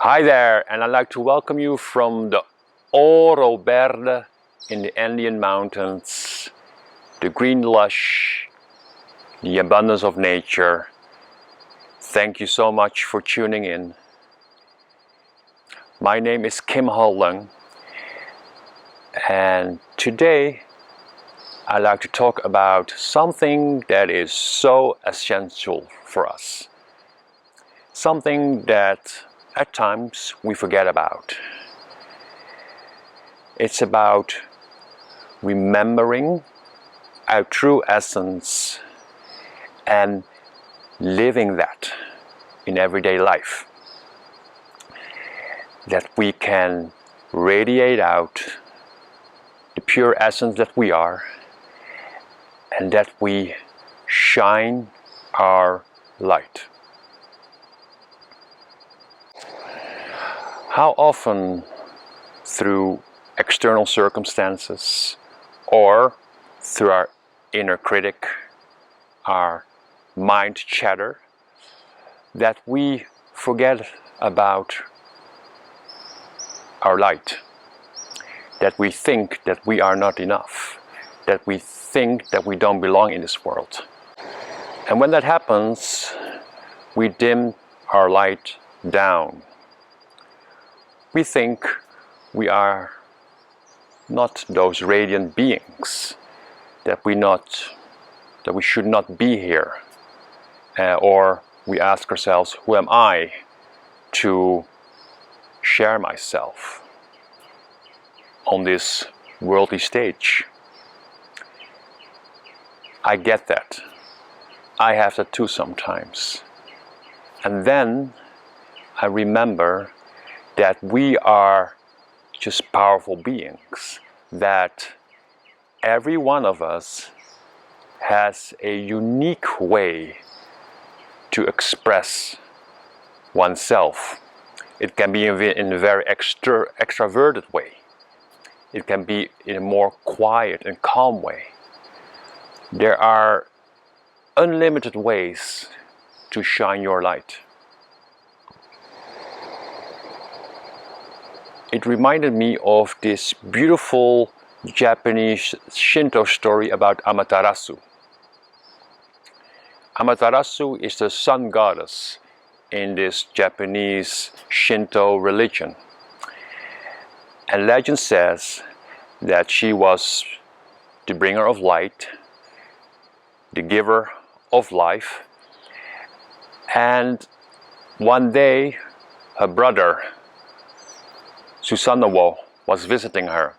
Hi there, and I'd like to welcome you from the Oro Verde in the Andean mountains, the green lush, the abundance of nature. Thank you so much for tuning in. My name is Kim Hall Lung, and today I'd like to talk about something that is so essential for us. Something that at times we forget about. It's about remembering our true essence and living that in everyday life. That we can radiate out the pure essence that we are, and that we shine our light. How often, through external circumstances or through our inner critic, our mind chatter, that we forget about our light, that we think that we are not enough, that we think that we don't belong in this world. And when that happens, we dim our light down. We think we are not those radiant beings, that we should not be here, or we ask ourselves, who am I to share myself on this worldly stage? I get that. I have that too sometimes. And then I remember that we are just powerful beings, that every one of us has a unique way to express oneself. It can be in a very extroverted way. It can be in a more quiet and calm way. There are unlimited ways to shine your light. It reminded me of this beautiful Japanese Shinto story about Amaterasu. Amaterasu is the sun goddess in this Japanese Shinto religion. And legend says that she was the bringer of light, the giver of life, and one day her brother Susanoo was visiting her,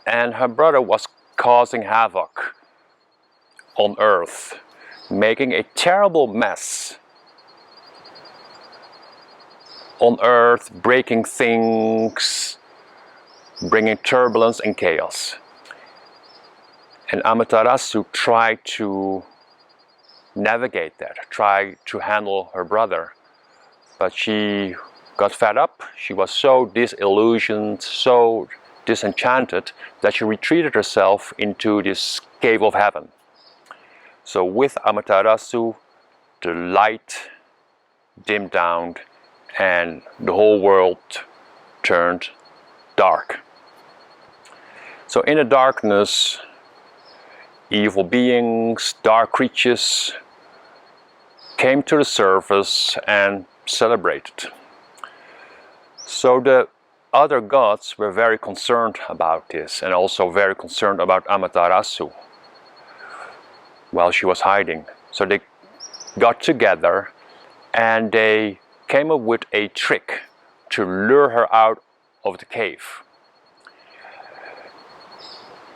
and her brother was causing havoc on Earth, making a terrible mess on Earth, breaking things, bringing turbulence and chaos. And Amaterasu tried to navigate that, tried to handle her brother, but she got fed up. She was so disillusioned, so disenchanted, that she retreated herself into this cave of heaven. So with Amaterasu, the light dimmed down and the whole world turned dark. So in the darkness, evil beings, dark creatures came to the surface and celebrated. So the other gods were very concerned about this, and also very concerned about Amaterasu while she was hiding. So they got together and they came up with a trick to lure her out of the cave.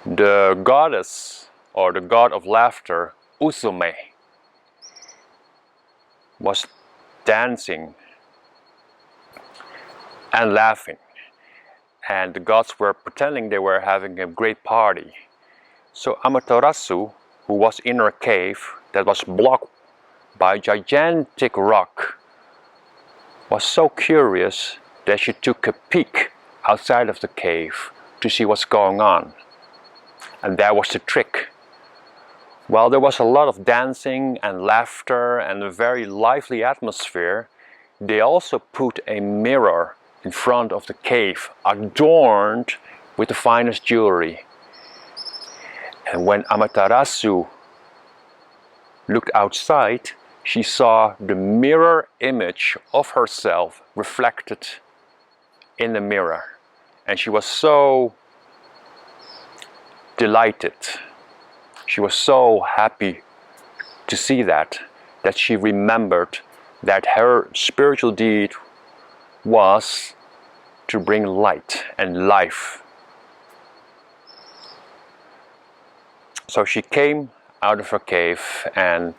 The goddess, or the god of laughter, Usume, was dancing and laughing, and the gods were pretending they were having a great party. So Amaterasu, who was in her cave that was blocked by a gigantic rock, was so curious that she took a peek outside of the cave to see what's going on. And that was the trick. While there was a lot of dancing and laughter and a very lively atmosphere, they also put a mirror in front of the cave, adorned with the finest jewelry. And when Amaterasu looked outside, she saw the mirror image of herself reflected in the mirror. And she was so delighted. She was so happy to see that she remembered that her spiritual deed was to bring light and life. So she came out of her cave, and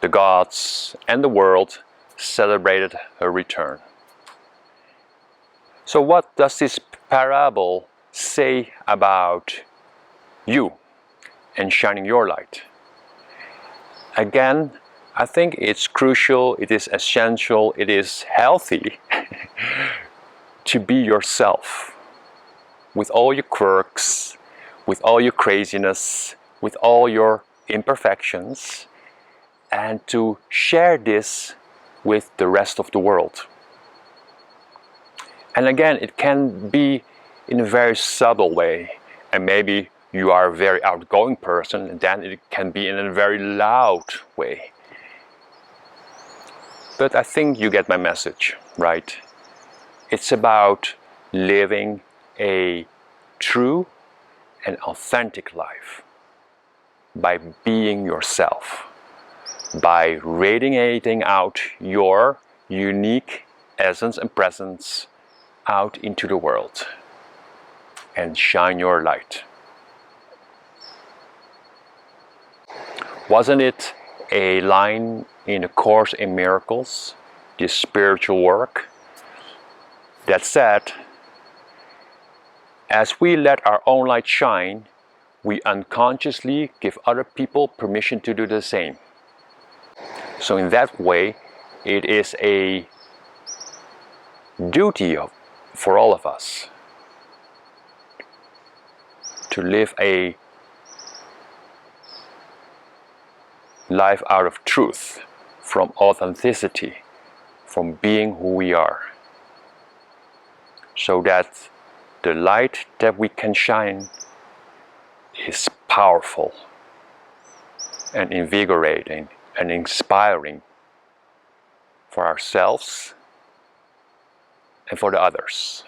the gods and the world celebrated her return. So what does this parable say about you and shining your light? Again, I think it's crucial, it is essential, it is healthy to be yourself, with all your quirks, with all your craziness, with all your imperfections, and to share this with the rest of the world. And again, it can be in a very subtle way, and maybe you are a very outgoing person, and then it can be in a very loud way. But I think you get my message, right? It's about living a true and authentic life by being yourself, by radiating out your unique essence and presence out into the world, and shine your light. Wasn't it a line in A Course in Miracles, this spiritual work, that said, as we let our own light shine, we unconsciously give other people permission to do the same. So in that way, it is a duty for all of us to live a life out of truth, from authenticity, from being who we are, so that the light that we can shine is powerful and invigorating and inspiring for ourselves and for the others.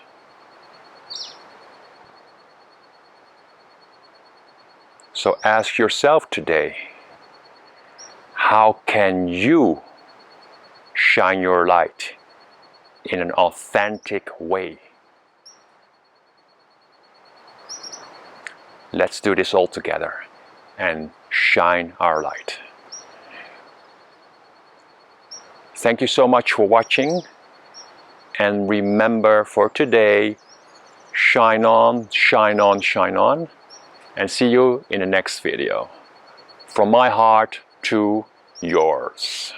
So ask yourself today, how can you shine your light in an authentic way? Let's do this all together and shine our light. Thank you so much for watching, and remember for today, shine on, shine on, shine on, and see you in the next video. From my heart to yours.